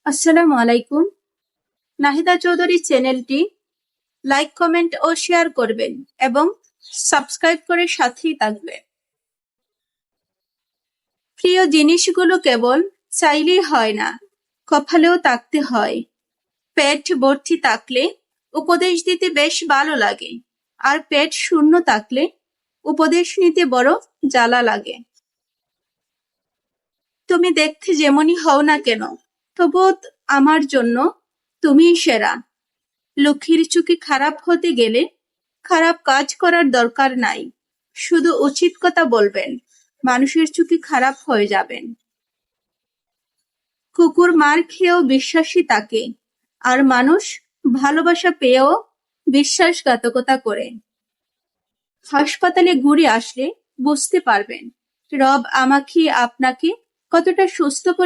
আসসালামু আলাইকুম। নাহিদা চৌধুরী চ্যানেলটি লাইক, কমেন্ট ও শেয়ার করবেন এবং সাবস্ক্রাইব করে সাথেই থাকবেন। প্রিয় জিনিসগুলো কেবল চাইলেই হয় না, কপালেও থাকতে হয়। পেট ভর্তি থাকলে উপদেশ দিতে বেশ ভালো লাগে, আর পেট শূন্য থাকলে উপদেশ নিতে বড় জ্বালা লাগে। তুমি দেখতে যেমনই হও না কেন, তবুও আমার জন্য তুমিই সেরা। লক্ষ্মীর চোখে খারাপ হতে গেলে খারাপ কাজ করার দরকার নাই, শুধু উচিত কথা বলবেন, মানুষের চোখে খারাপ হয়ে যাবেন। কুকুর মার খেয়েও বিশ্বাসী তাকে, আর মানুষ ভালোবাসা পেয়েও বিশ্বাসঘাতকতা করে। হাসপাতালে ঘুরে আসলে বুঝতে পারবেন রব আমাকে আপনাকে কতটা সুস্থ